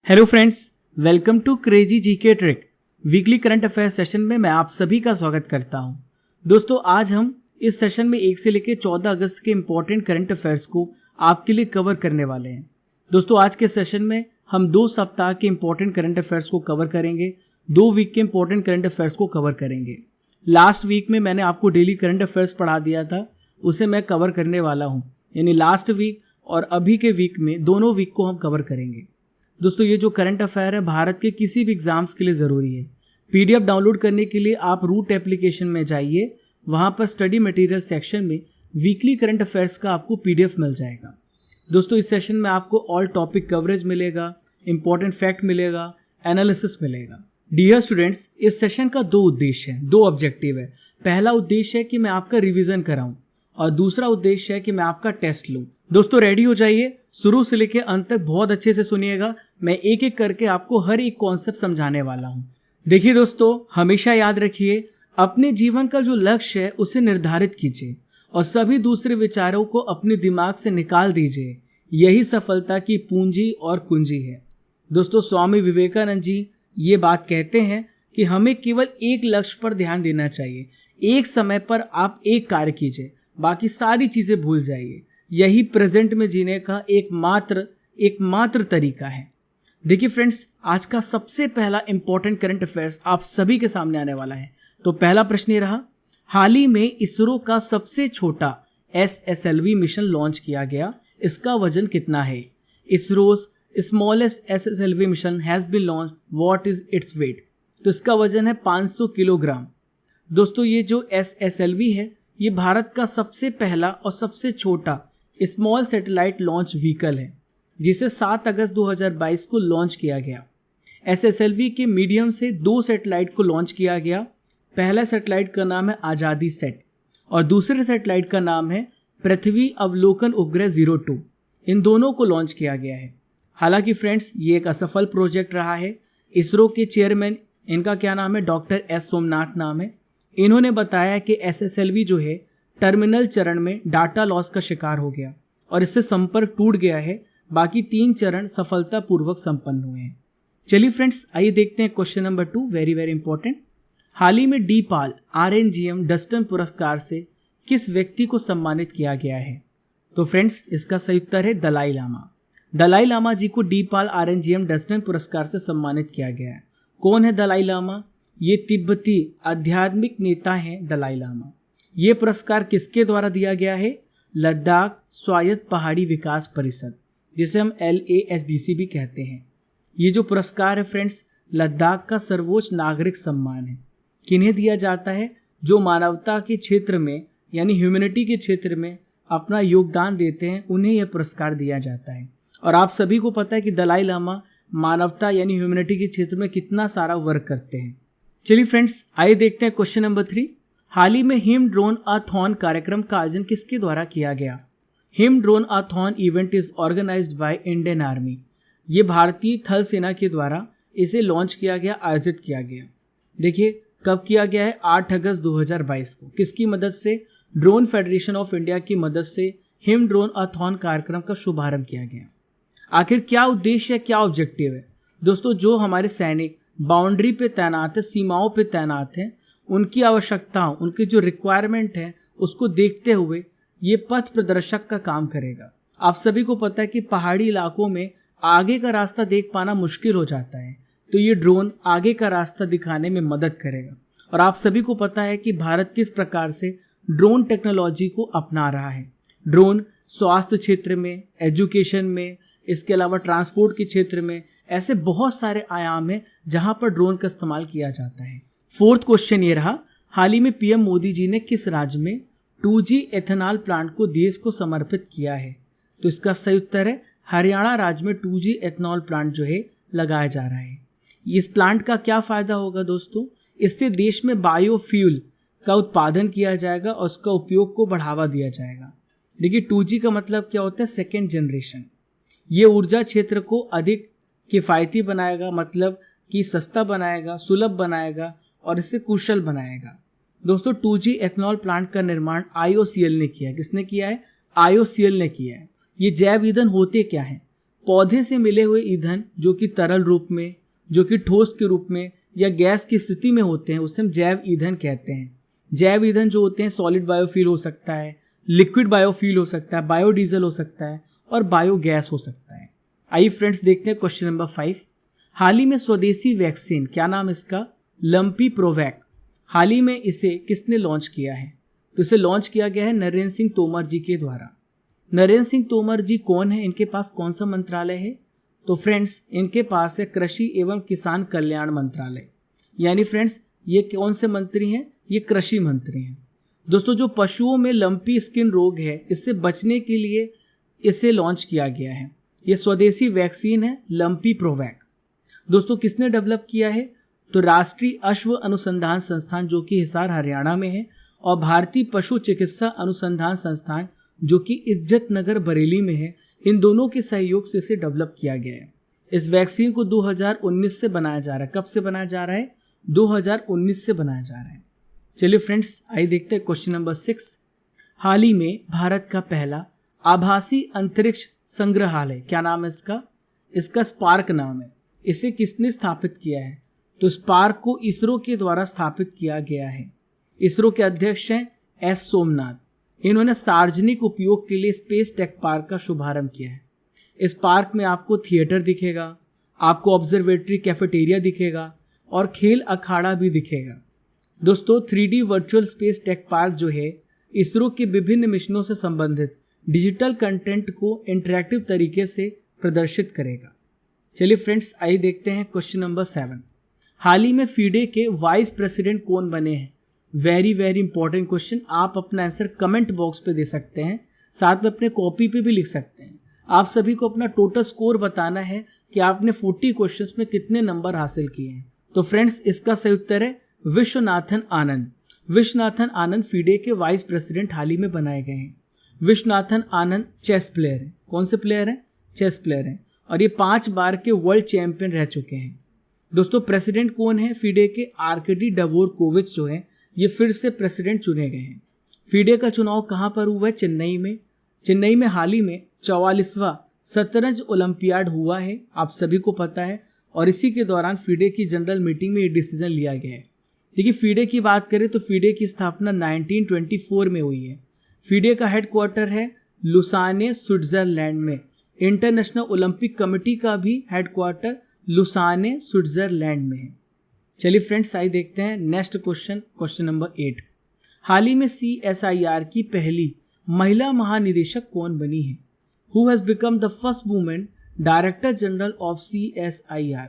Hello friends, welcome to crazy GK trick weekly current affair session में मैं आप सभी का स्वागत करता हूं। दोस्तों, आज हम इस सेशन में 1 से लेकर 14 अगस्त के इंपॉर्टेंट करंट अफेयर्स को आपके लिए कवर करने वाले हैं। दोस्तों, आज के सेशन में हम 2 सप्ताह के इंपॉर्टेंट करंट अफेयर्स को कवर करेंगे, 2 वीक के इंपॉर्टेंट करंट अफेयर्स को कवर करेंगे। लास्ट वीक में मैंने आपको डेली करंट अफेयर्स पढ़ा दिया था, उसे मैं कवर करने वाला हूँ, यानी लास्ट वीक और अभी के वीक में दोनों वीक को हम कवर करेंगे। दोस्तों, ये जो करंट अफेयर है भारत के किसी भी एग्जाम्स के लिए ज़रूरी है। पीडीएफ डाउनलोड करने के लिए आप रूट एप्लीकेशन में जाइए, वहाँ पर स्टडी मटेरियल सेक्शन में वीकली करंट अफेयर्स का आपको पीडीएफ मिल जाएगा। दोस्तों, इस सेशन में आपको ऑल टॉपिक कवरेज मिलेगा, इंपॉर्टेंट फैक्ट मिलेगा, एनालिसिस मिलेगा। डियर स्टूडेंट्स, इस सेशन का 2 उद्देश्य है, 2 ऑब्जेक्टिव है। पहला उद्देश्य है कि मैं आपका रिवीजन कराऊं और दूसरा उद्देश्य है कि मैं आपका टेस्ट लूं। दोस्तों, रेडी हो जाइए, शुरू से लेकर अंत तक बहुत अच्छे से सुनिएगा। मैं एक एक करके आपको हर एक कॉन्सेप्ट समझाने वाला हूं। देखिए दोस्तों, हमेशा याद रखिए, अपने जीवन का जो लक्ष्य है उसे निर्धारित कीजिए और सभी दूसरे विचारों को अपने दिमाग से निकाल दीजिए। यही सफलता की पूंजी और कुंजी है। दोस्तों, स्वामी विवेकानंद जी ये बात कहते हैं कि हमें केवल एक लक्ष्य पर ध्यान देना चाहिए। एक समय पर आप एक कार्य कीजिए, बाकी सारी चीजें भूल जाइए। यही प्रेजेंट में जीने का एकमात्र तरीका है। देखिए फ्रेंड्स, आज का सबसे पहला इंपॉर्टेंट करंट अफेयर्स आप सभी के सामने आने वाला है। तो पहला प्रश्न ये रहा, हाल ही में इसरो का सबसे छोटा SSLV मिशन लॉन्च किया गया, इसका वजन कितना है? ISRO's smallest SSLV mission has been launch, what is its weight? तो इसका वजन है 500 किलोग्राम। दोस्तों, ये जो SSLV है ये भारत का सबसे पहला और सबसे छोटा स्मॉल सैटेलाइट लॉन्च व्हीकल है, जिसे 7 अगस्त 2022 को लॉन्च किया गया। SSLV के मीडियम से 2 सैटेलाइट को लॉन्च किया गया। पहला सैटेलाइट का नाम है आज़ादी सेट और दूसरे सैटेलाइट का नाम है पृथ्वी अवलोकन उपग्रह 02। इन दोनों को लॉन्च किया गया है। हालांकि फ्रेंड्स, ये एक असफल प्रोजेक्ट रहा है। इसरो के चेयरमैन, इनका क्या नाम है, डॉक्टर S सोमनाथ नाम है। इन्होंने बताया कि SSLV जो है टर्मिनल चरण में डाटा लॉस का शिकार हो गया और इससे संपर्क टूट गया है। बाकी 3 चरण सफलतापूर्वक संपन्न हुए हैं। चलिए फ्रेंड्स, आइए देखते हैं question number 2, very very important. हाल ही में डीपाल RNGM डस्टन पुरस्कार से किस व्यक्ति को सम्मानित किया गया है? तो फ्रेंड्स, इसका सही उत्तर है दलाई लामा। दलाई लामा जी को डीपाल RNGM डस्टन पुरस्कार से सम्मानित किया गया है। कौन है दलाई लामा? ये तिब्बती आध्यात्मिक नेता हैं दलाई लामा। ये पुरस्कार किसके द्वारा दिया गया है? लद्दाख स्वायत्त पहाड़ी विकास परिषद, जिसे हम LASDC भी कहते हैं। ये जो पुरस्कार है फ्रेंड्स, लद्दाख का सर्वोच्च नागरिक सम्मान है। किन्हें दिया जाता है? जो मानवता के क्षेत्र में यानी ह्यूमैनिटी के क्षेत्र में अपना योगदान देते हैं, उन्हें यह पुरस्कार दिया जाता है। और आप सभी को पता है कि दलाई लामा मानवता यानी ह्यूमैनिटी के क्षेत्र में कितना सारा वर्क करते हैं। चलिए फ्रेंड्स, आइए देखते हैं क्वेश्चन नंबर 3। हाल ही में हिम ड्रोन अथॉन कार्यक्रम का आयोजन किसके द्वारा किया गया? Him drone athon event is organised by Indian army. ये भारतीय थल सेना के द्वारा इसे लॉन्च किया गया, आयोजित किया गया। देखिए कब किया गया है? 8 अगस्त 2022 को। किसकी मदद से? ड्रोन फेडरेशन ऑफ इंडिया की मदद से हिम ड्रोन अथॉन कार्यक्रम का शुभारंभ किया गया। आखिर क्या उद्देश्य है, क्या ऑब्जेक्टिव है? दोस्तों, जो हमारे सैनिक बाउंड्री पे तैनात है, सीमाओं पे तैनात हैं, उनकी आवश्यकताओं, उनकी जो रिक्वायरमेंट है, उसको देखते हुए ये पथ प्रदर्शक का काम करेगा। आप सभी को पता है कि पहाड़ी इलाकों में आगे का रास्ता देख पाना मुश्किल हो जाता है, तो ये ड्रोन आगे का रास्ता दिखाने में मदद करेगा। और आप सभी को पता है कि भारत किस प्रकार से ड्रोन टेक्नोलॉजी को अपना रहा है। ड्रोन स्वास्थ्य क्षेत्र में, एजुकेशन में, इसके अलावा ट्रांसपोर्ट के क्षेत्र में, ऐसे बहुत सारे आयाम हैं जहां पर ड्रोन का इस्तेमाल किया जाता है। 4th क्वेश्चन ये रहा, हाल ही में PM मोदी जी ने किस राज्य में 2G एथेनॉल प्लांट को देश को समर्पित किया है? तो इसका सही उत्तर है हरियाणा राज्य में 2G एथेनॉल प्लांट जो है लगाया जा रहा है। इस प्लांट का क्या फायदा होगा दोस्तों? इससे देश में बायोफ्यूल का उत्पादन किया जाएगा और उसका उपयोग को बढ़ावा दिया जाएगा। देखिए 2G का मतलब क्या होता है? Second generation. ये ऊर्जा क्षेत्र को अधिक किफ़ायती बनाएगा, मतलब कि सस्ता बनाएगा, सुलभ बनाएगा और इससे कुशल बनाएगा। दोस्तों, 2G एथेनॉल प्लांट का निर्माण IOCL ने किया है। किसने किया है? IOCL ने किया है। ये जैव ईंधन होते क्या हैं? पौधे से मिले हुए ईंधन जो कि तरल रूप में, जो कि ठोस के रूप में या गैस की स्थिति में होते हैं, उसे हम जैव ईंधन कहते हैं। जैव ईंधन जो होते हैं सॉलिड बायोफ्यूल हो सकता है, लिक्विड बायोफ्यूल हो सकता है, बायोडीजल हो सकता है और बायोगैस हो सकता है। आइए फ्रेंड्स देखते हैं क्वेश्चन नंबर 5। हाल ही में स्वदेशी वैक्सीन, क्या नाम इसका? Lumpy provoke. हाल ही में इसे किसने लॉन्च किया है? तो इसे लॉन्च किया गया है नरेंद्र सिंह तोमर जी के द्वारा। नरेंद्र सिंह तोमर जी कौन है? इनके पास कौन सा मंत्रालय है? तो फ्रेंड्स इनके पास है कृषि एवं किसान कल्याण मंत्रालय। यानी फ्रेंड्स ये कौन से मंत्री हैं? ये कृषि मंत्री हैं। दोस्तों जो पशुओं में लंपी स्किन रोग है, इससे बचने के लिए इसे लॉन्च किया गया है। ये स्वदेशी वैक्सीन है लंपी प्रोवैक। दोस्तों किसने डेवलप किया है? तो राष्ट्रीय अश्व अनुसंधान संस्थान जो कि हिसार हरियाणा में है, और भारतीय पशु चिकित्सा अनुसंधान संस्थान जो कि इज्जत नगर बरेली में है, इन दोनों के सहयोग से इसे डेवलप किया गया है। इस वैक्सीन को 2019 से बनाया जा रहा है। कब से बनाया जा रहा है? 2019 से बनाया जा रहा है। चलिए फ्रेंड्स आइए देखते हैं क्वेश्चन नंबर 6। हाल ही में भारत का पहला आभासी अंतरिक्ष संग्रहालय, क्या नाम है इसका? इसका स्पार्क नाम है। इसे किसने स्थापित किया है? तो स्पार्क को इसरो के द्वारा स्थापित किया गया है। इसरो के अध्यक्ष हैं एस सोमनाथ। इन्होंने सार्वजनिक उपयोग के लिए स्पेस टेक पार्क का शुभारंभ किया है। इस पार्क में आपको थिएटर दिखेगा, आपको ऑब्जर्वेटरी कैफेटेरिया दिखेगा और खेल अखाड़ा भी दिखेगा। दोस्तों 3D virtual space tech park जो है इसरो के विभिन्न मिशनों से संबंधित डिजिटल कंटेंट को इंटरैक्टिव तरीके से प्रदर्शित करेगा। चलिए फ्रेंड्स आइए देखते हैं क्वेश्चन नंबर 7। हाल ही में फीडे के वाइस प्रेसिडेंट कौन बने हैं? Very very important question. आप अपना आंसर कमेंट बॉक्स पे दे सकते हैं, साथ में अपने कॉपी पे भी लिख सकते हैं। आप सभी को अपना टोटल स्कोर बताना है कि आपने 40 क्वेश्चंस में कितने नंबर हासिल किए हैं। तो फ्रेंड्स इसका सही उत्तर है विश्वनाथन आनंद। विश्वनाथन आनंद फीडे के वाइस प्रेसिडेंट हाल ही में बनाए गए हैं। विश्वनाथन आनंद चेस प्लेयर है। कौन से प्लेयर हैं? चेस प्लेयर हैं, और ये 5 बार के वर्ल्ड चैंपियन रह चुके हैं। दोस्तों प्रेसिडेंट कौन है फीडे के? आर्कडी डवोरकोविच जो है ये फिर से प्रेसिडेंट चुने गए हैं। फीडे का चुनाव कहां पर हुआ है? चेन्नई में। चेन्नई में हाल ही में 44वां शतरंज ओलंपियाड हुआ है, आप सभी को पता है, और इसी के दौरान फीडे की जनरल मीटिंग में ये डिसीजन लिया गया है। देखिए फीडे की बात करें तो फीडे की स्थापना 1924 में हुई है। फीडे का हेडक्वार्टर है लुसाने स्विट्जरलैंड में। इंटरनेशनल ओलंपिक कमेटी का भी हेडक्वार्टर लुसाने स्विट्जरलैंड में है। चलिए फ्रेंड्स आइए देखते हैं नेक्स्ट क्वेश्चन, क्वेश्चन नंबर 8। हाल ही में CSIR की पहली महिला महानिदेशक कौन बनी है? Who has become the first women director general of CSIR?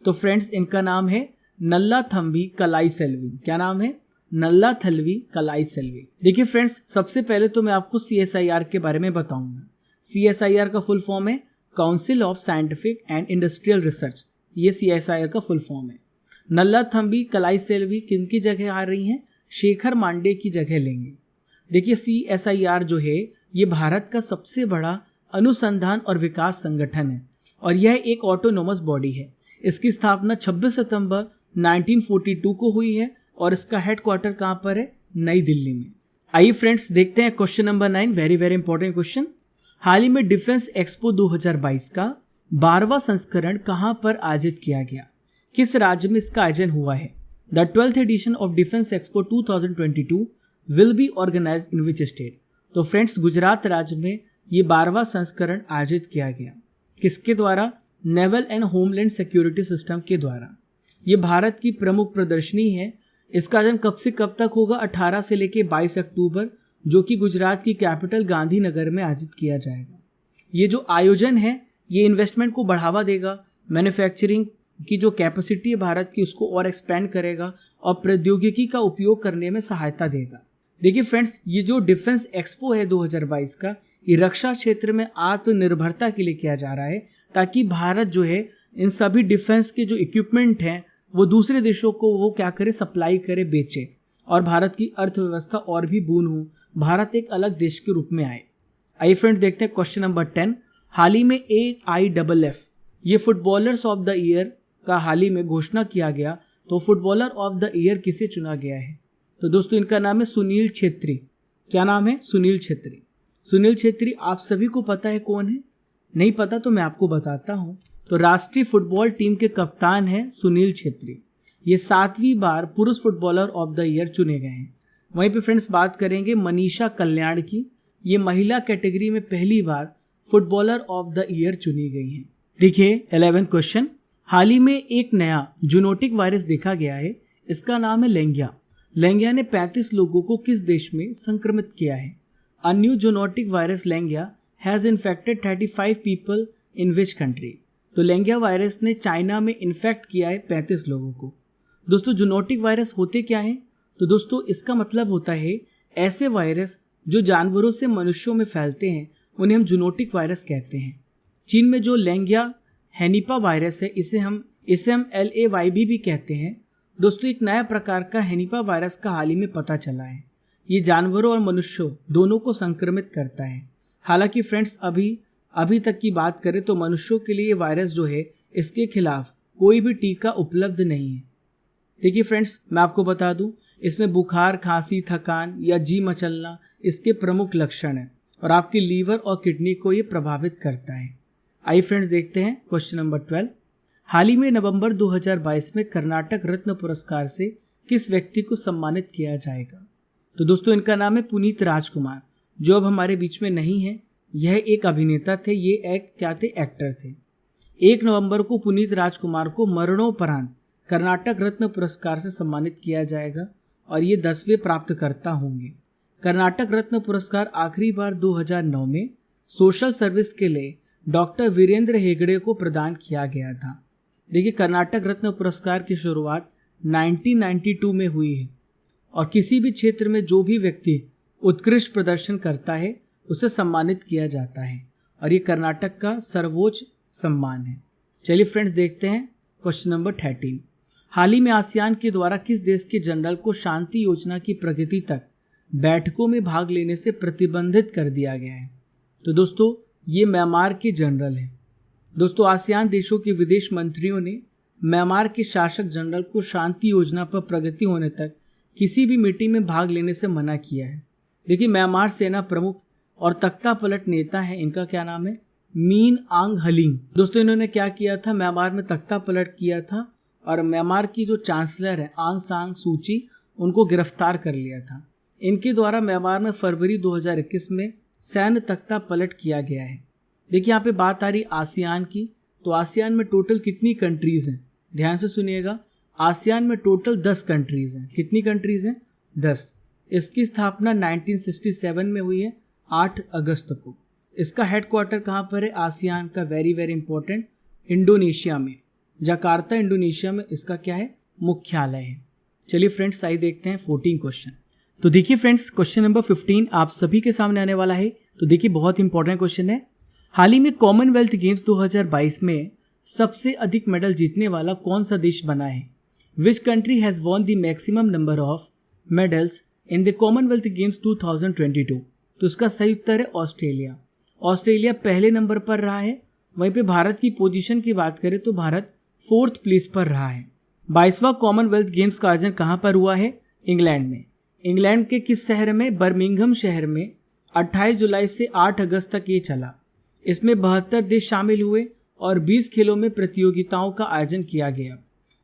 तो फ्रेंड्स इनका नाम है नल्लाथम्बी कलाईसेल्वी। क्या नाम है? नल्लाथल्वी कलाईसेल्वी। देखिए फ्रेंड्स सबसे पहले तो मैं आपको CSIR के बारे में बताऊंगा। CSIR का फुल फॉर्म है council of scientific and industrial research. ये CSIR का फुल फॉर्म है। नल्लाथम्बी कलाईसेल्वी किनकी जगह आ रही हैं? शेखर मांडे की जगह लेंगे। देखिए CSIR जो है ये भारत का सबसे बड़ा अनुसंधान और विकास संगठन है, और यह एक ऑटोनोमस बॉडी है। इसकी स्थापना 26 सितंबर 1942 को हुई है, और इसका हेडक्वार्टर कहां पर है? नई दिल्ली में। आइए फ्रेंड्स देखते हैं question number 9। Very very important question. हाल ही में डिफेंस एक्सपो 2022 का 12वां संस्करण कहां पर आयोजित किया गया? किस राज्य में इसका आयोजन हुआ है? The 12th edition of defence expo 2022 will be organised in which state? तो फ्रेंड्स गुजरात राज्य में ये 12वां संस्करण आयोजित किया गया। किसके द्वारा? Naval and homeland security system के द्वारा। ये भारत की प्रमुख प्रदर्शनी है। इसका आयोजन कब से कब तक होगा? 18 से लेकर 22 अक्टूबर, जो कि गुजरात की कैपिटल गांधीनगर में आयोजित किया जाएगा। ये जो आयोजन है ये इन्वेस्टमेंट को बढ़ावा देगा, मैन्युफैक्चरिंग की जो कैपेसिटी है भारत की उसको और एक्सपेंड करेगा, और प्रौद्योगिकी का उपयोग करने में सहायता देगा। देखिए फ्रेंड्स ये जो डिफेंस एक्सपो है 2022 का, ये रक्षा क्षेत्र में आत्मनिर्भरता के लिए किया जा रहा है, ताकि भारत जो है इन सभी डिफेंस के जो इक्विपमेंट हैं वो दूसरे देशों को वो क्या करे? सप्लाई करे, बेचे, और भारत की अर्थव्यवस्था और भी बून हो, भारत एक अलग देश के रूप में आए। आइए फ्रेंड देखते हैं क्वेश्चन नंबर 10। हाल ही में AIFF ये फुटबॉलर्स ऑफ द ईयर का हाल ही में घोषणा किया गया, तो फुटबॉलर ऑफ द ईयर किसे चुना गया है? तो दोस्तों इनका नाम है सुनील छेत्री। क्या नाम है? सुनील छेत्री। सुनील छेत्री आप सभी को पता है कौन है? नहीं पता तो मैं आपको बताता हूँ। तो राष्ट्रीय फुटबॉल टीम के कप्तान हैं सुनील छेत्री। ये 7वीं बार पुरुष फुटबॉलर ऑफ द ईयर चुने गए हैं। वहीं पे फ्रेंड्स बात करेंगे मनीषा कल्याण की। ये महिला कैटेगरी में पहली बार फुटबॉलर ऑफ द ईयर चुनी गई हैं। देखिए 11th क्वेश्चन, हाल ही में एक नया जूनोटिक वायरस देखा गया है, इसका नाम है लेंगिया। लेंगिया ने 35 लोगों को किस देश में संक्रमित किया है? A new zoonotic virus Langya has infected 35 people in which country? तो लेंगिया वायरस ने चाइना में इन्फेक्ट किया है 35 लोगों को। दोस्तों जूनोटिक वायरस होते क्या हैं? तो दोस्तों इसका मतलब होता है ऐसे वायरस जो जानवरों से मनुष्यों में फैलते हैं, उन्हें हम जूनोटिक वायरस कहते हैं। चीन में जो लेंगिया हेनिपा वायरस है, इसे हम LAYB भी कहते हैं। दोस्तों एक नया प्रकार का हेनिपा वायरस का हाल ही में पता चला है। ये जानवरों और मनुष्यों दोनों को संक्रमित करता है। हालांकि फ्रेंड्स अभी तक की बात करें तो मनुष्यों के लिए ये वायरस जो है, इसके खिलाफ कोई भी टीका उपलब्ध नहीं है। देखिए फ्रेंड्स मैं आपको बता दूं, इसमें बुखार, खांसी, थकान या जी मचलना इसके प्रमुख लक्षण हैं और आपकी लीवर और किडनी को ये प्रभावित करता है। आइए फ्रेंड्स देखते हैं क्वेश्चन नंबर 12। हाल ही में नवंबर 2022 में कर्नाटक रत्न पुरस्कार से किस व्यक्ति को सम्मानित किया जाएगा? तो दोस्तों इनका नाम है पुनीत राजकुमार, जो अब हमारे बीच में नहीं है। यह एक अभिनेता थे, ये एक्टर थे। 1 नवंबर को पुनीत राजकुमार को मरणोपरांत कर्नाटक रत्न पुरस्कार से सम्मानित किया जाएगा और ये 10वें प्राप्तकर्ता होंगे। कर्नाटक रत्न पुरस्कार आखिरी बार 2009 में सोशल सर्विस के लिए डॉक्टर वीरेंद्र हेगड़े को प्रदान किया गया था। देखिए कर्नाटक रत्न पुरस्कार की शुरुआत 1992 में हुई है और किसी भी क्षेत्र में जो भी व्यक्ति उत्कृष्ट प्रदर्शन करता है उसे सम्मानित किया जाता है और ये कर्नाटक का सर्वोच्च सम्मान है। चलिए फ्रेंड्स देखते हैं क्वेश्चन नंबर 13। हाल ही में आसियान के द्वारा किस देश के जनरल को शांति योजना की प्रगति तक बैठकों में भाग लेने से प्रतिबंधित कर दिया गया है? तो दोस्तों ये म्यांमार के जनरल हैं। दोस्तों आसियान देशों के विदेश मंत्रियों ने म्यांमार के शासक जनरल को शांति योजना पर प्रगति होने तक किसी भी मीटिंग में भाग लेने से मना किया है। देखिए म्यांमार सेना प्रमुख और तख्ता पलट नेता है, इनका क्या नाम है? मीन आंग हलिंग। दोस्तों इन्होंने क्या किया था? म्यांमार में तख्ता पलट किया था और म्यांमार की जो चांसलर है आंग सान सूची, उनको गिरफ्तार कर लिया था। इनके द्वारा म्यांमार में फरवरी 2021 में सैन्य तख्ता पलट किया गया है। देखिए यहाँ पे बात आ रही आसियान की, तो आसियान में टोटल कितनी कंट्रीज हैं? ध्यान से सुनिएगा, आसियान में टोटल 10 कंट्रीज हैं। कितनी कंट्रीज हैं? 10। इसकी स्थापना 1967 में हुई है 8 अगस्त को। इसका हेडक्वार्टर कहाँ पर है? आसियान का वेरी इंपॉर्टेंट, इंडोनेशिया में, जकार्ता इंडोनेशिया में इसका क्या है? मुख्यालय है। चलिए फ्रेंड्स आइए देखते हैं 14 क्वेश्चन। तो देखिए फ्रेंड्स क्वेश्चन नंबर 15 आप सभी के सामने आने वाला है। तो देखिए बहुत इंपॉर्टेंट क्वेश्चन है। हाल ही में कॉमनवेल्थ गेम्स 2022 में सबसे अधिक मेडल जीतने वाला कौन सा देश बना है? Which country has won the maximum number of medals in the Commonwealth games 2022? तो इसका सही उत्तर है ऑस्ट्रेलिया। ऑस्ट्रेलिया पहले नंबर पर रहा है। वहीं पे भारत की पोजीशन की बात करें तो भारत 4th प्लेस पर रहा है। 22वां कॉमनवेल्थ गेम्स का आयोजन कहाँ पर हुआ है? इंग्लैंड में। इंग्लैंड के किस शहर में? बर्मिंघम शहर में 28 जुलाई से 8 अगस्त तक ये चला। इसमें 72 देश शामिल हुए और 20 खेलों में प्रतियोगिताओं का आयोजन किया गया।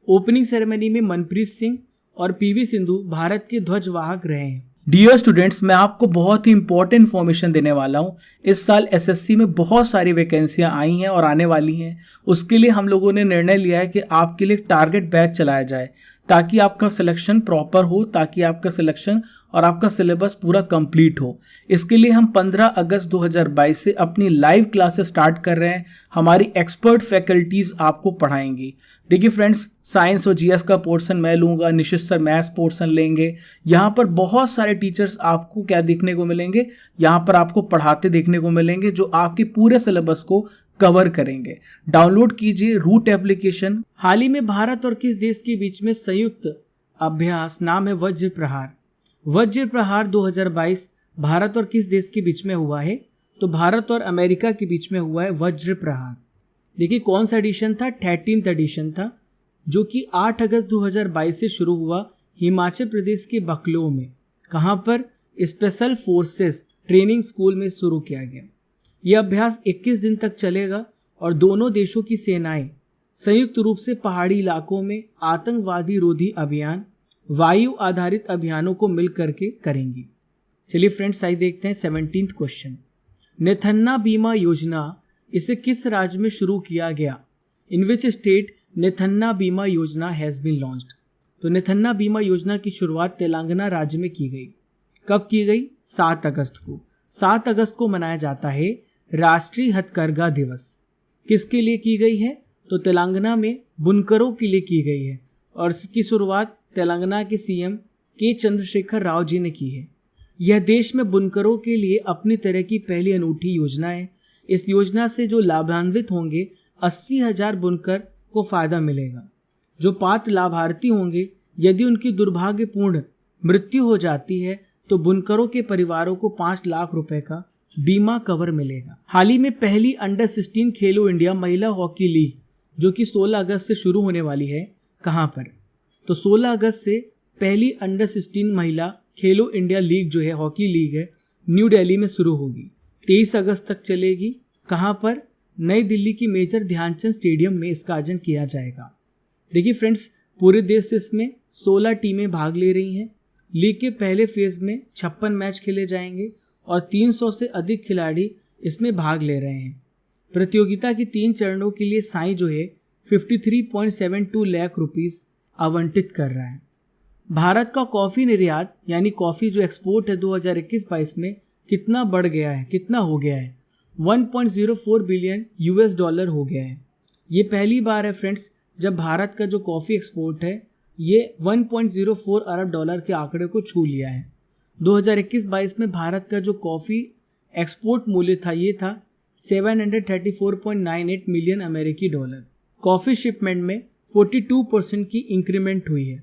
ओपनिंग सेरेमनी में मनप्रीत सिंह और PV सिंधु भारत के ध्वजवाहक रहे हैं। डियर स्टूडेंट्स, मैं आपको बहुत ही इंपॉर्टेंट इन्फॉर्मेशन देने वाला हूँ। इस साल SSC में बहुत सारी वैकेंसियां आई हैं और आने वाली हैं। उसके लिए हम लोगों ने निर्णय लिया है कि आपके लिए टारगेट बैच चलाया जाए ताकि आपका सिलेक्शन प्रॉपर हो, ताकि आपका सिलेक्शन और आपका सिलेबस पूरा कंप्लीट हो। इसके लिए हम 15 अगस्त 2022 से अपनी लाइव क्लासेस स्टार्ट कर रहे हैं। हमारी एक्सपर्ट फैकल्टीज आपको पढ़ाएंगी। देखिए फ्रेंड्स, साइंस और GS का पोर्शन मैं लूँगा, निशित सर मैथ्स पोर्शन लेंगे। यहाँ पर बहुत सारे टीचर्स आपको क्या देखने को मिलेंगे? यहाँ पर आपको पढ़ाते देखने को मिलेंगे जो आपके पूरे सिलेबस को कवर करेंगे। डाउनलोड कीजिए रूट एप्लीकेशन। हाल ही में भारत और किस देश के बीच में संयुक्त अभ्यास, नाम है वज्र प्रहार। वज्र प्रहार 2022 भारत और किस देश के बीच में हुआ है? तो भारत और अमेरिका के बीच में हुआ है वज्र प्रहार। देखिए कौन सा एडिशन था? 13th एडिशन था, जो कि 8 अगस्त 2022 से शुरू हुआ हिमाचल प्रदेश के बकलो में। कहाँ पर? स्पेशल फोर्सेस ट्रेनिंग स्कूल में शुरू किया गया। यह अभ्यास 21 दिन तक चलेगा और दोनों देशों की सेनाएं संयुक्त रूप से पहाड़ी इलाकों में आतंकवादी रोधी अभियान, वायु आधारित अभियानों को मिल करके करेंगी। चलिए फ्रेंड्स, आइए देखते हैं 17th क्वेश्चन। नेथन्ना बीमा योजना, इसे किस राज्य में शुरू किया गया? इन विच स्टेट नेथन्ना बीमा योजना हैज बीन लॉन्च्ड। तो नेथन्ना बीमा योजना की शुरुआत तेलंगाना राज्य में की गई। कब की गई? 7 अगस्त को। 7 अगस्त को मनाया जाता है राष्ट्रीय हथकरघा दिवस। किसके लिए की गई है? तो तेलंगाना में बुनकरों के लिए की गई है और इसकी शुरुआत तेलंगाना के सीएम के चंद्रशेखर राव जी ने की है। यह देश में बुनकरों के लिए अपनी तरह की पहली अनूठी योजना है। इस योजना से जो लाभान्वित होंगे 80,000 बुनकर को फायदा मिलेगा। जो पात्र लाभार्थी होंगे, यदि उनकी दुर्भाग्यपूर्ण मृत्यु हो जाती है तो बुनकरों के परिवारों को 5 लाख रुपए का बीमा कवर मिलेगा। हाल ही में पहली अंडर 16 खेलो इंडिया महिला हॉकी लीग जो कि 16 अगस्त से शुरू होने वाली है, कहां पर? तो 16 अगस्त से पहली अंडर 16 महिला खेलो इंडिया लीग जो है, हॉकी लीग है, न्यू दिल्ली में शुरू होगी। 23 अगस्त तक चलेगी। कहां पर? नई दिल्ली की मेजर ध्यानचंद स्टेडियम में इसका आयोजन किया जाएगा। देखिए फ्रेंड्स, पूरे देश से इसमें 16 टीमें भाग ले रही हैं। लीग के पहले फेज में 56 मैच खेले जाएंगे और 300 से अधिक खिलाड़ी इसमें भाग ले रहे हैं। प्रतियोगिता की 3 चरणों के लिए साई जो है 53.72 लाख रुपीस आवंटित कर रहा है। भारत का कॉफी निर्यात यानी कॉफी जो एक्सपोर्ट है 2021-22 में कितना बढ़ गया है, कितना हो गया है? 1.04 बिलियन यूएस डॉलर हो गया है। ये पहली बार है फ्रेंड्स जब भारत का जो कॉफी एक्सपोर्ट है ये 1.04 अरब डॉलर के आंकड़े को छू लिया है। 2021-22 में भारत का जो कॉफी एक्सपोर्ट मूल्य था ये था 734.98 मिलियन अमेरिकी डॉलर। कॉफी शिपमेंट में 42% की इंक्रीमेंट हुई है।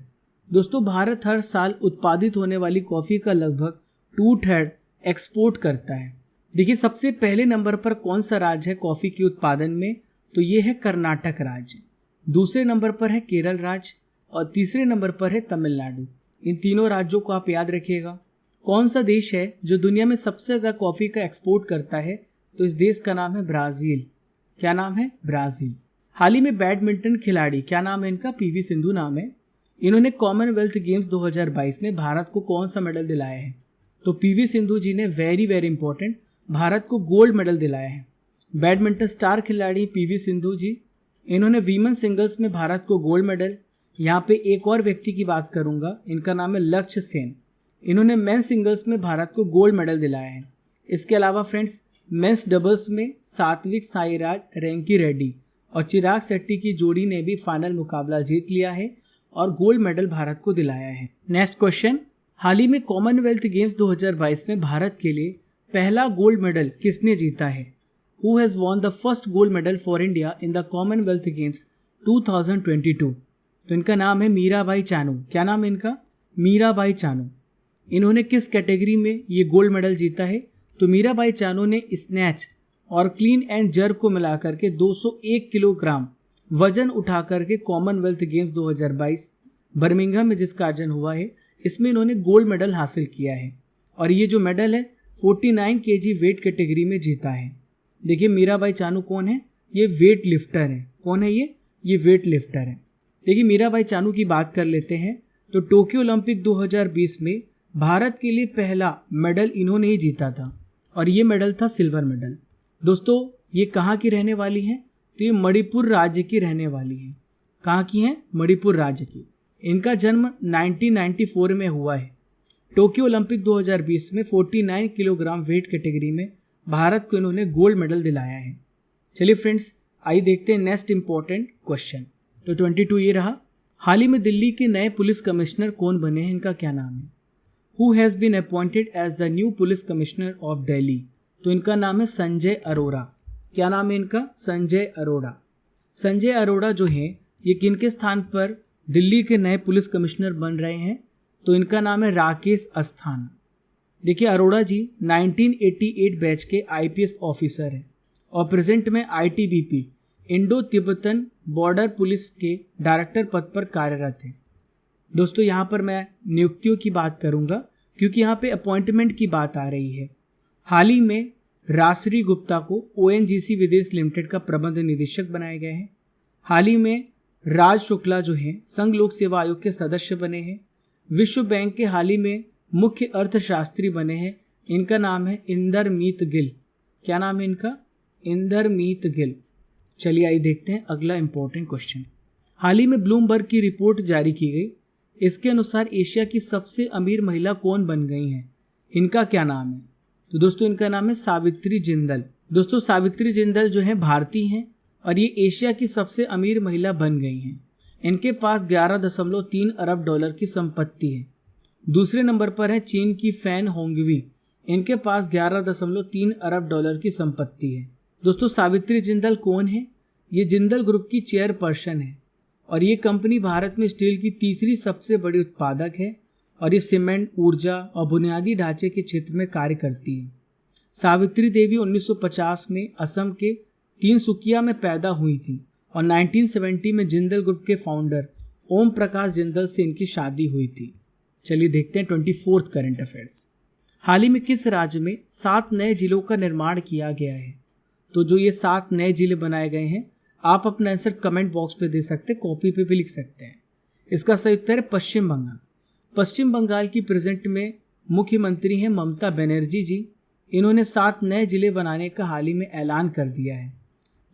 दोस्तों, भारत हर साल उत्पादित होने वाली कॉफी का लगभग 2/3 एक्सपोर्ट करता है। देखिए, सबसे पहले नंबर पर कौन सा राज्य है कॉफी के उत्पादन में? तो ये है कर्नाटक राज्य। दूसरे नंबर पर है केरल राज्य और तीसरे नंबर पर है तमिलनाडु। इन तीनों राज्यों को आप याद रखिएगा। कौन सा देश है जो दुनिया में सबसे ज़्यादा कॉफ़ी का एक्सपोर्ट करता है? तो इस देश का नाम है ब्राज़ील। क्या नाम है? ब्राज़ील। हाल ही में बैडमिंटन खिलाड़ी, क्या नाम है इनका? पीवी सिंधु नाम है। इन्होंने कॉमनवेल्थ गेम्स 2022 में भारत को कौन सा मेडल दिलाया है? तो पीवी सिंधु जी ने वेरी इंपॉर्टेंट भारत को गोल्ड मेडल दिलाया है। बैडमिंटन स्टार खिलाड़ी पीवी सिंधु जी, इन्होंने वीमेन सिंगल्स में भारत को गोल्ड मेडल। यहाँ पे एक और व्यक्ति की बात करूंगा, इनका नाम है लक्ष्य सेन। इन्होंने मेंस सिंगल्स में भारत को गोल्ड मेडल दिलाया है। इसके अलावा फ्रेंड्स, मेंस डबल्स में सात्विक साईराज रैंकी रेड्डी और चिराग शेट्टी की जोड़ी ने भी फाइनल मुकाबला जीत लिया है और गोल्ड मेडल भारत को दिलाया है। नेक्स्ट क्वेश्चन, हाल ही में कॉमनवेल्थ गेम्स 2022 में भारत के लिए पहला गोल्ड मेडल किसने जीता है? Who has won the first gold medal for India in the Commonwealth Games 2022? तो इनका नाम है मीराबाई चानू। क्या नाम है इनका? मीराबाई चानू। इन्होंने किस कैटेगरी में ये गोल्ड मेडल जीता है? तो मीराबाई चानू ने स्नैच और क्लीन एंड जर्क को मिलाकर के 201 किलोग्राम वजन उठा करके कॉमनवेल्थ गेम्स 2022 बर्मिंघम में जिसका आयोजन हुआ है, इसमें इन्होंने गोल्ड मेडल हासिल किया है और ये जो मेडल है 49 केजी वेट कैटेगरी में जीता है। देखिए, मीराबाई चानू कौन है? ये वेट लिफ्टर है। कौन है ये? ये वेट लिफ्टर है। देखिए, मीराबाई चानू की बात कर लेते हैं तो टोक्यो ओलंपिक 2020 में भारत के लिए पहला मेडल इन्होंने ही जीता था और ये मेडल था सिल्वर मेडल। दोस्तों, ये कहाँ की रहने वाली हैं? तो ये मणिपुर राज्य की रहने वाली हैं। कहाँ की हैं? मणिपुर राज्य की। इनका जन्म 1994 में हुआ है। टोक्यो ओलंपिक 2020 में 49 किलोग्राम वेट कैटेगरी में भारत को इन्होंने गोल्ड मेडल दिलाया है। चलिए फ्रेंड्स, आइए देखते हैं नेक्स्ट इंपॉर्टेंट क्वेश्चन। तो 22 ये रहा, हाल ही में दिल्ली के नए पुलिस कमिश्नर कौन बने हैं? इनका क्या नाम है? Who has been appointed as the new police commissioner of Delhi? तो इनका नाम है संजय अरोड़ा। क्या नाम है इनका? संजय अरोड़ा। संजय अरोड़ा जो है ये किनके स्थान पर दिल्ली के नए पुलिस कमिश्नर बन रहे हैं? तो इनका नाम है राकेश अस्थाना। देखिए, अरोड़ा जी 1988 बैच के आईपीएस ऑफिसर हैं और प्रेजेंट में ITBP Indo Tibetan border police के डायरेक्टर पद पर कार्यरत हैं। दोस्तों, यहाँ पर मैं नियुक्तियों की बात करूँगा क्योंकि यहाँ पे अपॉइंटमेंट की बात आ रही है। हाल ही में रासरी गुप्ता को ONGC विदेश लिमिटेड का प्रबंध निदेशक बनाया गया है। हाल ही में राज शुक्ला जो है संघ लोक सेवा आयोग के सदस्य बने हैं। विश्व बैंक के हाल ही में मुख्य अर्थशास्त्री बने हैं। इनका नाम है इंदरमीत गिल। क्या नाम है इनका? इंदरमीत गिल। चलिए आइए देखते हैं अगला इंपॉर्टेंट क्वेश्चन। हाल ही में ब्लूमबर्ग की रिपोर्ट जारी की गई। इसके अनुसार एशिया की सबसे अमीर महिला कौन बन गई हैं? इनका क्या नाम है? तो दोस्तों इनका नाम है सावित्री जिंदल। दोस्तों सावित्री जिंदल जो है भारतीय हैं और ये एशिया की सबसे अमीर महिला बन गई हैं। इनके पास 11.3 अरब डॉलर की संपत्ति है। दूसरे नंबर पर है चीन की फैन होंगवी। इनके पास 11.3 अरब डॉलर की संपत्ति है। दोस्तों सावित्री जिंदल कौन है? ये जिंदल ग्रुप की चेयरपर्सन है और ये कंपनी भारत में स्टील की तीसरी सबसे बड़ी उत्पादक है और ये सीमेंट, ऊर्जा और बुनियादी ढांचे के क्षेत्र में कार्य करती है। सावित्री देवी 1950 में असम के तिनसुकिया में पैदा हुई थी और 1970 में जिंदल ग्रुप के फाउंडर ओम प्रकाश जिंदल से इनकी शादी हुई थी। चलिए देखते हैं 24th करंट अफेयर्स। हाल ही में किस राज्य में 7 नए जिलों का निर्माण किया गया है? तो जो ये 7 नए जिले बनाए गए हैं आप अपना आंसर कमेंट बॉक्स पे दे सकते हैं, कॉपी पे भी लिख सकते हैं। इसका सही उत्तर है पश्चिम बंगाल। पश्चिम बंगाल की प्रेजेंट में मुख्यमंत्री हैं ममता बनर्जी जी। इन्होंने 7 नए जिले बनाने का हाल ही में ऐलान कर दिया है।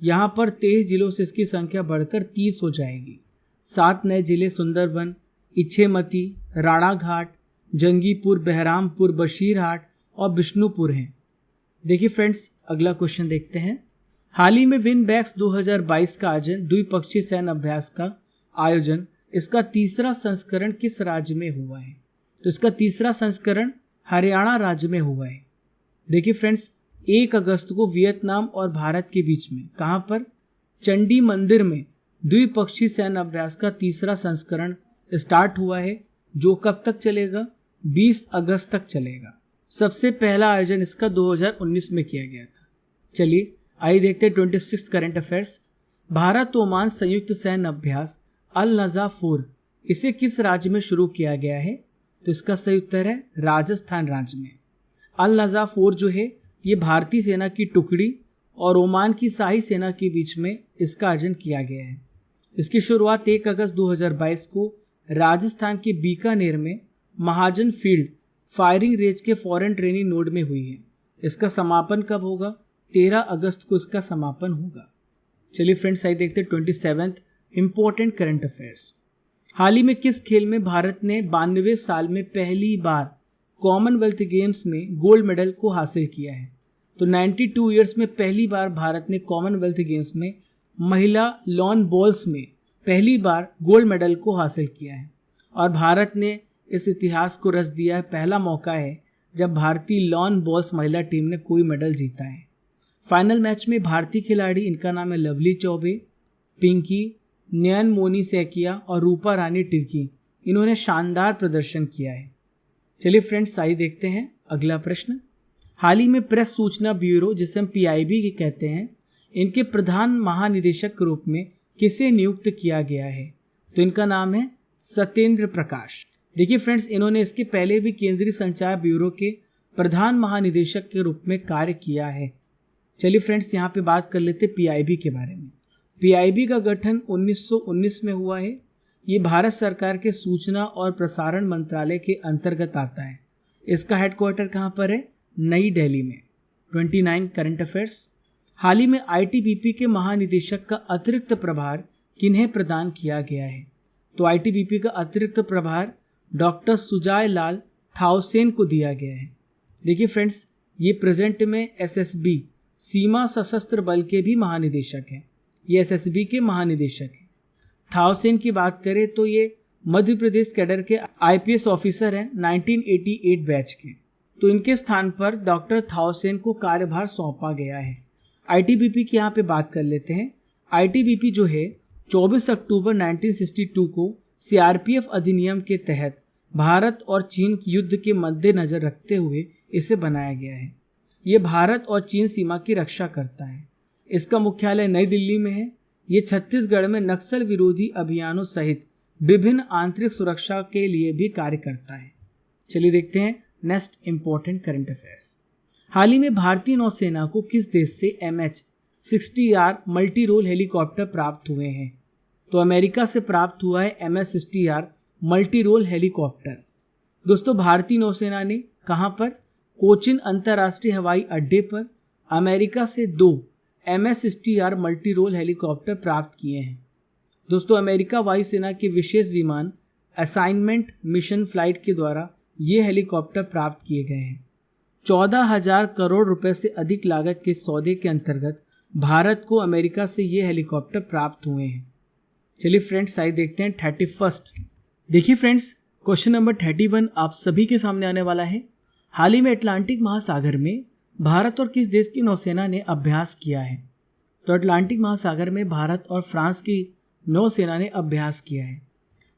यहाँ पर 23 जिलों से इसकी संख्या बढ़कर 30 हो जाएगी। 7 नए जिले सुंदरबन, इच्छेमती, राणाघाट, जंगीपुर, बहरामपुर, बशीरहाट और बिष्णुपुर हैं। देखिए फ्रेंड्स अगला क्वेश्चन देखते हैं। हाल ही में विनबैक्स 2022 का आयोजन द्विपक्षीय सैन्य अभ्यास का आयोजन इसका तीसरा संस्करण किस राज्य में हुआ है? तो इसका तीसरा संस्करण हरियाणा राज्य में हुआ है। देखिए फ्रेंड्स 1 अगस्त को वियतनाम और भारत के बीच में कहां पर? चंडी मंदिर में द्विपक्षीय सैन्य अभ्यास का तीसरा संस्करण स्टार्ट हुआ है, जो कब तक चलेगा? 20 अगस्त तक चलेगा। सबसे पहला आयोजन इसका 2019 में किया गया था। चलिए आइए देखते हैं 26th current affairs. Bharat Oman संयुक्त सैन्य अभ्यास अल नज़ा 4 इसे किस राज्य में शुरू किया गया है? तो इसका सही उत्तर है राजस्थान राज्य में। अल नज़ा 4 जो है ये भारतीय सेना की टुकड़ी और ओमान की शाही सेना के बीच में इसका आयोजन किया गया है। इसकी शुरुआत 1 अगस्त 2022 को राजस्थान के बीकानेर में महाजन फील्ड फायरिंग रेंज के फॉरेन ट्रेनिंग नोड में हुई है। इसका समापन कब होगा? 13 अगस्त को इसका समापन होगा। चलिए फ्रेंड्स आइए देखते हैं 27th इंपॉर्टेंट करंट अफेयर्स। हाल ही में किस खेल में भारत ने 92 साल में पहली बार कॉमनवेल्थ गेम्स में गोल्ड मेडल को हासिल किया है? तो 92 ईयर्स में पहली बार भारत ने कॉमनवेल्थ गेम्स में महिला लॉन बॉल्स में पहली बार गोल्ड मेडल को हासिल किया है और भारत ने इस इतिहास को रच दिया है। पहला मौका है जब भारतीय लॉन बॉल्स महिला टीम ने कोई मेडल जीता है। फाइनल मैच में भारतीय खिलाड़ी, इनका नाम है लवली चौबे, पिंकी, नयन मोनी सैकिया और रूपा रानी टिर्की, इन्होंने शानदार प्रदर्शन किया है। चलिए फ्रेंड्स आइए देखते हैं अगला प्रश्न। हाल ही में प्रेस सूचना ब्यूरो जिसे हम PIB कहते हैं, इनके प्रधान महानिदेशक के रूप में किसे नियुक्त किया गया है? तो इनका नाम है सत्येंद्र प्रकाश। देखिए फ्रेंड्स इन्होंने इसके पहले भी केंद्रीय संचार ब्यूरो के प्रधान महानिदेशक के रूप में कार्य किया है। चलिए फ्रेंड्स यहाँ पे बात कर लेते PIB के बारे में। PIB का गठन 1919 में हुआ है। ये भारत सरकार के सूचना और प्रसारण मंत्रालय के अंतर्गत आता है। इसका हेडक्वार्टर कहाँ पर है? नई दिल्ली में। 29 करंट अफेयर्स। हाल ही में ITBP के महानिदेशक का अतिरिक्त प्रभार किन्हें प्रदान किया गया है? तो ITBP का अतिरिक्त प्रभार डॉक्टर सुजाय लाल थाउसेन को दिया गया है। देखिए फ्रेंड्स ये प्रेजेंट में SSB सीमा सशस्त्र बल के भी महानिदेशक हैं। ये SSB के महानिदेशक हैं। थाउसेन की बात करें तो ये मध्य प्रदेश कैडर के IPS ऑफिसर हैं 1988 बैच के। तो इनके स्थान पर डॉक्टर थाउसेन को कार्यभार सौंपा गया है। ITBP की यहाँ पे बात कर लेते हैं। ITBP जो है 24 अक्टूबर 1962 को CRPF अधिनियम के तहत भारत और चीन की युद्ध के मद्देनजर रखते हुए इसे बनाया गया है। ये भारत और चीन सीमा की रक्षा करता है। इसका मुख्यालय नई दिल्ली में है। ये छत्तीसगढ़ में नक्सल विरोधी अभियानों सहित विभिन्न आंतरिक सुरक्षा के लिए भी कार्य करता है। चलिए देखते हैं नेक्स्ट इंपॉर्टेंट करंट अफेयर्स। हाल ही में भारतीय नौसेना को किस देश से MH-60R मल्टी रोल हेलीकॉप्टर प्राप्त हुए हैं? तो अमेरिका से प्राप्त हुआ है MH-60R मल्टी रोल हेलीकॉप्टर। दोस्तों भारतीय नौसेना ने कहां पर? कोचिन अंतर्राष्ट्रीय हवाई अड्डे पर अमेरिका से 2 MH-60R मल्टी रोल हेलीकॉप्टर प्राप्त किए हैं। दोस्तों अमेरिका वायुसेना के विशेष विमान असाइनमेंट मिशन फ्लाइट के द्वारा ये हेलीकॉप्टर प्राप्त किए गए हैं। 14,000 करोड़ रुपए से अधिक लागत के सौदे के अंतर्गत भारत को अमेरिका से ये हेलीकॉप्टर प्राप्त हुए हैं। चलिए फ्रेंड्स आइए देखते हैं 31। देखिए फ्रेंड्स क्वेश्चन नंबर 31 आप सभी के सामने आने वाला है। हाल ही में अटलांटिक महासागर में भारत और किस देश की नौसेना ने अभ्यास किया है? तो अटलांटिक महासागर में भारत और फ्रांस की नौसेना ने अभ्यास किया है।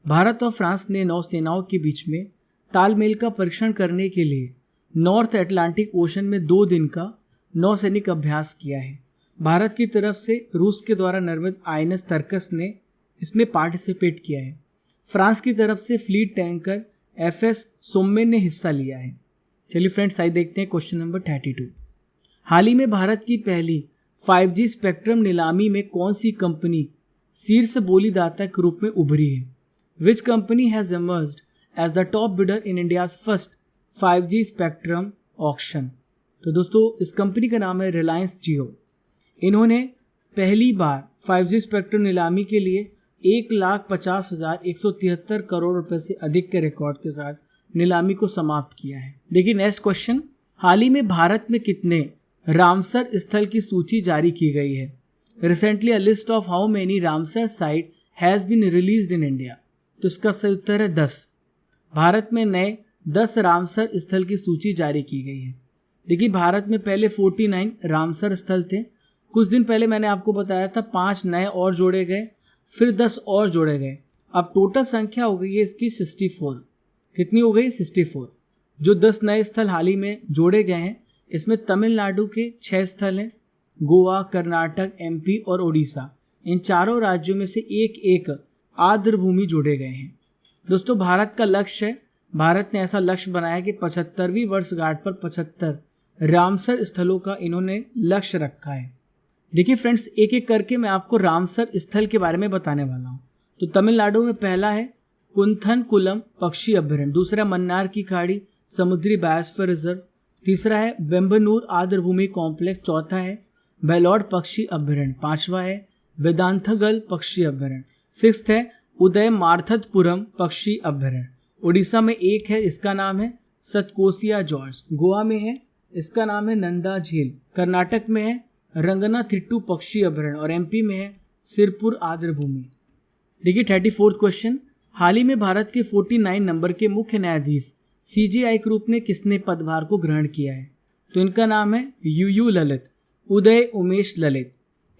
भारत और फ्रांस ने नौसेनाओं के बीच में तालमेल का परीक्षण करने के लिए नॉर्थ अटलांटिक ओशन में 2 दिन का नौसैनिक अभ्यास किया है। भारत की तरफ से रूस के द्वारा निर्मित INS तर्कस ने इसमें पार्टिसिपेट किया है। फ्रांस की तरफ से फ्लीट टैंकर FS सोम्मेन ने हिस्सा लिया है। चलिए फ्रेंड्स आइए देखते हैं क्वेश्चन नंबर 32। हाल ही में भारत की पहली 5G स्पेक्ट्रम नीलामी में कौन सी कंपनी शीर्ष बोलीदाता के रूप में उभरी है? Which company has emerged as the top bidder in India's first 5G spectrum auction? तो दोस्तों इस कंपनी का नाम है रिलायंस जियो। इन्होंने पहली बार 5G स्पेक्ट्रम नीलामी के लिए 1,50,173 करोड़ रुपए से अधिक के रिकॉर्ड के साथ नीलामी को समाप्त किया है। देखिए नेक्स्ट क्वेश्चन, हाल ही में भारत में कितने रामसर स्थल की सूची जारी की गई है? Recently a list of how many Ramsar site has been released in India. तो इसका सही उत्तर है 10। भारत में नए 10 रामसर स्थल की सूची जारी की गई है। देखिए भारत में पहले 49 रामसर स्थल थे। कुछ दिन पहले मैंने आपको बताया था 5 नए और जोड़े गए, फिर 10 और जोड़े गए। अब टोटल संख्या हो गई है इसकी 64। कितनी हो गई? 64। जो 10 नए स्थल हाल ही में जोड़े गए हैं इसमें तमिलनाडु के 6 स्थल हैं, गोवा, कर्नाटक, MP और ओडिशा, इन चारों राज्यों में से एक एक आर्द्र भूमि जोड़े गए हैं। दोस्तों भारत का लक्ष्य है, भारत ने ऐसा लक्ष्य बनाया कि 75वीं वर्षगांठ पर 75 रामसर स्थलों का इन्होंने लक्ष्य रखा है। देखिए फ्रेंड्स एक एक करके मैं आपको रामसर स्थल के बारे में बताने वाला हूँ। तो तमिलनाडु में पहला है कुंथनकुलम पक्षी अभ्यारण्य, दूसरा मन्नार की खाड़ी समुद्री बायोस्फीयर रिजर्व, तीसरा है बेम्बनूर आर्द्र भूमि कॉम्प्लेक्स, चौथा है बेलौर पक्षी अभ्यारण्य, पांचवा है वेदांथगल पक्षी अभ्यारण्य, 6th है उदय मार्थतपुरम पक्षी अभ्यारण्य। उड़ीसा में एक है, इसका नाम है सतकोसिया जॉर्ज, गोवा में है, इसका नाम है नंदा झील, कर्नाटक में है रंगनाथिट्टू पक्षी अभ्यारण्य और MP में है सिरपुर आर्द्र भूमि। देखिए 34th क्वेश्चन, हाल ही में भारत के 49 नंबर के मुख्य न्यायाधीश CJI के रूप में किसने पदभार को ग्रहण किया है? तो इनका नाम है UU ललित, उदय उमेश ललित।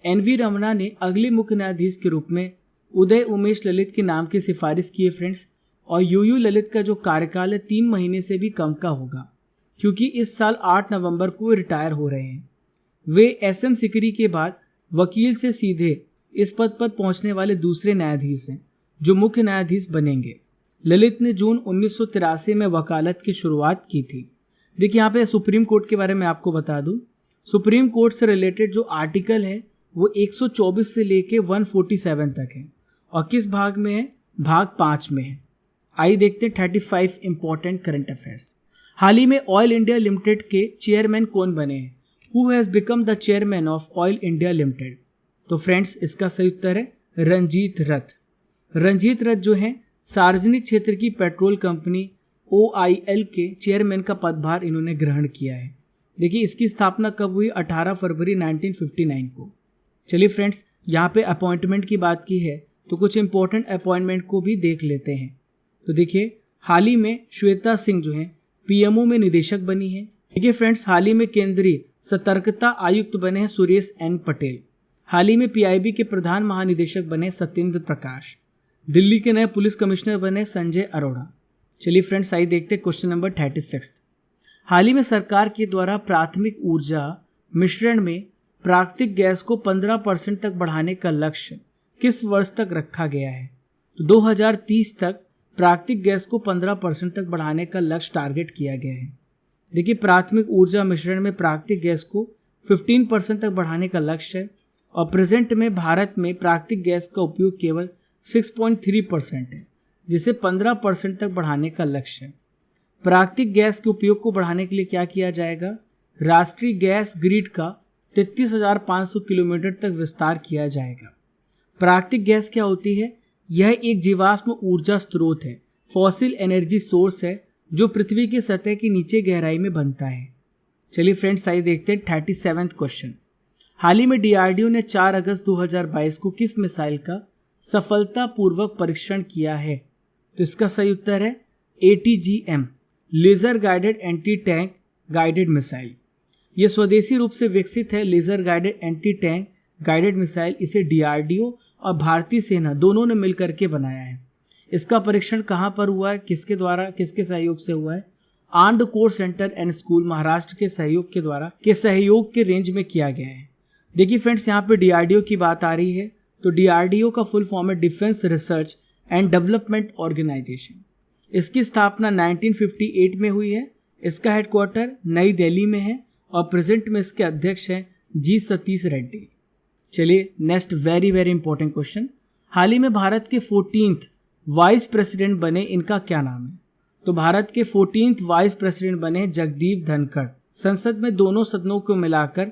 NV रमना ने अगले मुख्य न्यायाधीश के रूप में उदय उमेश ललित के नाम की सिफारिश की है फ्रेंड्स। और UU ललित का जो कार्यकाल है 3 महीने से भी कम का होगा, क्योंकि इस साल 8 नवंबर को रिटायर हो रहे हैं। वे SM सिकरी के बाद वकील से सीधे इस पद पर पहुंचने वाले दूसरे न्यायाधीश हैं जो मुख्य न्यायाधीश बनेंगे। ललित ने जून 1983 में वकालत की शुरुआत की थी। देखिए यहाँ पे सुप्रीम कोर्ट के बारे में आपको बता दूं, सुप्रीम कोर्ट से रिलेटेड जो आर्टिकल है वो 124 से लेके 147 तक है और किस भाग में है? भाग 5 में है। आइए देखते हैं 35 इंपॉर्टेंट करंट अफेयर्स। हाल ही में ऑयल इंडिया लिमिटेड के चेयरमैन कौन बने हैं? Who has become the chairman of oil India limited? तो फ्रेंड्स इसका सही उत्तर है रंजीत रथ। रंजीत रथ जो है सार्वजनिक क्षेत्र की पेट्रोल कंपनी OIL के चेयरमैन का पदभार इन्होंने ग्रहण किया है। देखिए इसकी स्थापना कब हुई? 18 फरवरी 1959 को। चलिए फ्रेंड्स यहाँ पे अपॉइंटमेंट की बात की है तो कुछ इंपॉर्टेंट अपॉइंटमेंट को भी देख लेते हैं। तो देखिए हाल ही में श्वेता सिंह जो है PMO में निदेशक बनी है। देखिए फ्रेंड्स हाल ही में केंद्रीय सतर्कता आयुक्त बने हैं सुरेश N पटेल। हाल ही में PIB के प्रधान महानिदेशक बने सत्येंद्र प्रकाश। दिल्ली के नए पुलिस कमिश्नर बने संजय अरोड़ा। चलिए फ्रेंड्स आइए देखते हैं क्वेश्चन नंबर 36। हाल ही में सरकार के द्वारा प्राथमिक ऊर्जा मिश्रण में प्राकृतिक गैस को 15% तक बढ़ाने का लक्ष्य किस वर्ष तक रखा गया है? तो 2030 तक प्राकृतिक गैस को 15% तक बढ़ाने का लक्ष्य टारगेट किया गया है। देखिए प्राथमिक ऊर्जा मिश्रण में प्राकृतिक गैस को 15% तक बढ़ाने का लक्ष्य है और प्रेजेंट में भारत में प्राकृतिक गैस का उपयोग केवल 6.3% है, जिसे 15% तक बढ़ाने का लक्ष्य है। प्राकृतिक गैस के उपयोग को बढ़ाने के लिए क्या किया जाएगा? राष्ट्रीय गैस ग्रिड का 33,500 किलोमीटर तक विस्तार किया जाएगा। प्राकृतिक गैस क्या होती है? यह एक जीवाश्म ऊर्जा स्रोत है, फॉसिल एनर्जी सोर्स है जो पृथ्वी की सतह के नीचे गहराई में बनता है। चलिए फ्रेंड्स, आइए देखते हैं 37वां क्वेश्चन। हाल ही में डीआरडीओ ने 4 अगस्त 2022 को किस मिसाइल का सफलतापूर्वक परीक्षण किया है? तो इसका सही उत्तर है ATGM, laser guided anti tank guided missile. यह स्वदेशी रूप से विकसित है laser guided anti tank guided missile. इसे डीआरडीओ और भारतीय सेना दोनों ने मिलकर के बनाया है। इसका परीक्षण कहां पर हुआ है, किसके द्वारा, किसके सहयोग से हुआ है? Armed core centre and school Maharashtra के सहयोग के रेंज में किया गया है। देखिए फ्रेंड्स, यहाँ पे डीआरडीओ की बात आ रही है तो डीआरडीओ का फुल फॉर्म है defence research and development organisation. इसकी स्थापना 1958 में हुई है। इसका हेडक्वार्टर नई दिल्ली में है और प्रेजेंट में इसके अध्यक्ष हैं जी सतीश रेड्डी। चलिए next very very important question. हाल ही में भारत के 14th वाइस प्रेसिडेंट बने, इनका क्या नाम है? तो भारत के 14th वाइस प्रेसिडेंट बने जगदीप धनखड़। संसद में दोनों सदनों को मिलाकर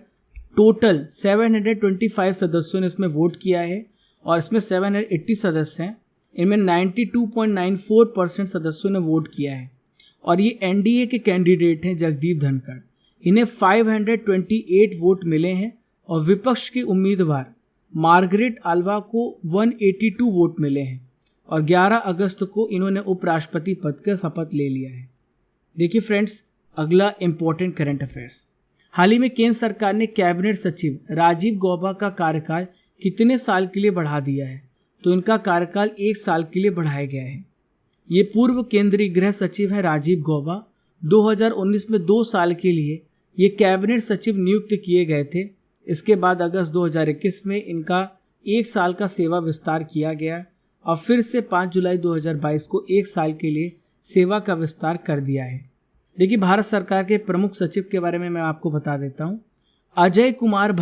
टोटल 725 सदस्यों ने इसमें वोट किया है और इसमें 780 सदस्य हैं। इनमें 92.94% सदस्यों ने वोट किया है और ये एनडीए के कैंडिडेट हैं जगदीप धनखड़। इन्हें 528 वोट मिले हैं और विपक्ष के उम्मीदवार मार्गरेट आल्वा को 182 वोट मिले हैं और 11 अगस्त को इन्होंने उपराष्ट्रपति पद का शपथ ले लिया है। देखिए फ्रेंड्स, अगला इंपॉर्टेंट करंट अफेयर्स। हाल ही में केंद्र सरकार ने कैबिनेट सचिव राजीव गौबा का कार्यकाल कितने साल के लिए बढ़ा दिया है? तो इनका कार्यकाल 1 साल के लिए बढ़ाया गया है। ये पूर्व केंद्रीय गृह सचिव हैं राजीव गौबा। 2019 में 2 साल के लिए ये कैबिनेट सचिव नियुक्त किए गए थे। इसके बाद अगस्त 2021 में इनका 1 साल का सेवा विस्तार किया गया और फिर से 5 जुलाई 2022 को 1 साल के लिए सेवा का विस्तार कर दिया है। देखिए भारत सरकार के प्रमुख सचिव के बारे में मैं आपको बता देता हूँ। अजय कुमार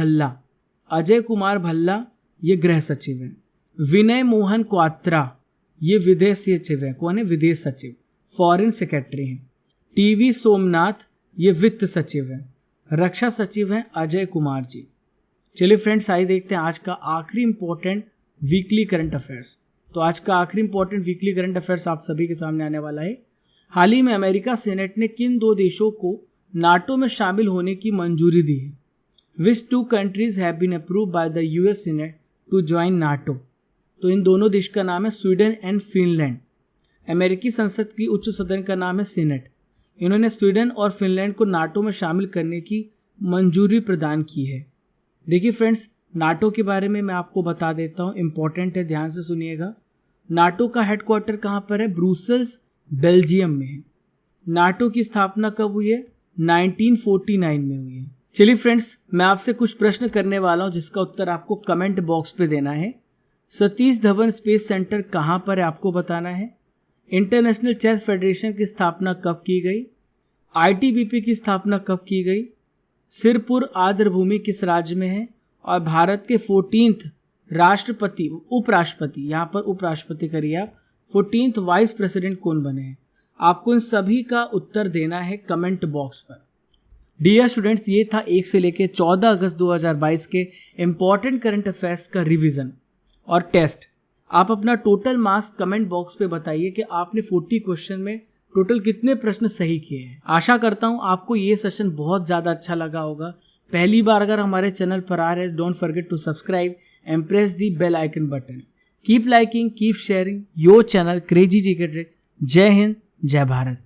भल्ला ये गृह सचिव हैं। विनय मोहन क्वात्रा ये विदेश सचिव हैं। कौन है? विदेश सचिव, फॉरेन सेक्रेटरी हैं। टीवी सोमनाथ ये वित्त सचिव हैं। रक्षा सचिव हैं अजय कुमार जी। चलिए फ्रेंड्स, आइए देखते हैं आज का आखिरी इंपॉर्टेंट वीकली करंट अफेयर्स। तो आज का आखिरी इंपॉर्टेंट वीकली करंट अफेयर्स आप सभी के सामने आने वाला है। हाल ही में अमेरिका सेनेट ने किन 2 देशों को नाटो में शामिल होने की मंजूरी दी है? Which 2 countries have been approved by the US senate to join NATO? तो इन दोनों देश का नाम है स्वीडन एंड फिनलैंड। अमेरिकी संसद की उच्च सदन का नाम है सीनेट। इन्होंने स्वीडन और फिनलैंड को नाटो में शामिल करने की मंजूरी प्रदान की है। देखिए फ्रेंड्स, नाटो के बारे में मैं आपको बता देता हूँ, इंपॉर्टेंट है, ध्यान से सुनिएगा। नाटो का हेडक्वार्टर कहाँ पर है? ब्रुसेल्स, बेल्जियम में है। नाटो की स्थापना कब हुई है? 1949 में हुई है। चलिए फ्रेंड्स, मैं आपसे कुछ प्रश्न करने वाला हूँ जिसका उत्तर आपको कमेंट बॉक्स पे देना है। सतीश धवन स्पेस सेंटर कहाँ पर है आपको बताना है। इंटरनेशनल चेस फेडरेशन की स्थापना कब की गई? आईटीबीपी की स्थापना कब की गई? सिरपुर आर्द्रभूमि किस राज्य में है? और भारत के 14th राष्ट्रपति, उपराष्ट्रपति, यहाँ पर उपराष्ट्रपति करिए आप, 14th वाइस प्रेसिडेंट कौन बने हैं? आपको इन सभी का उत्तर देना है कमेंट बॉक्स पर। डियर स्टूडेंट्स, ये था 1 से लेकर 14 अगस्त 2022 के इंपॉर्टेंट करंट अफेयर्स का रिवीजन और टेस्ट। आप अपना टोटल मार्क्स कमेंट बॉक्स पे बताइए कि आपने 40 क्वेश्चन में टोटल कितने प्रश्न सही किए हैं। आशा करता हूँ आपको ये सेशन बहुत ज़्यादा अच्छा लगा होगा। पहली बार अगर हमारे चैनल पर आ रहे हैं, don't forget to subscribe and press the bell icon button. Keep liking, keep sharing your channel crazy GK trick. जय हिंद, जय भारत।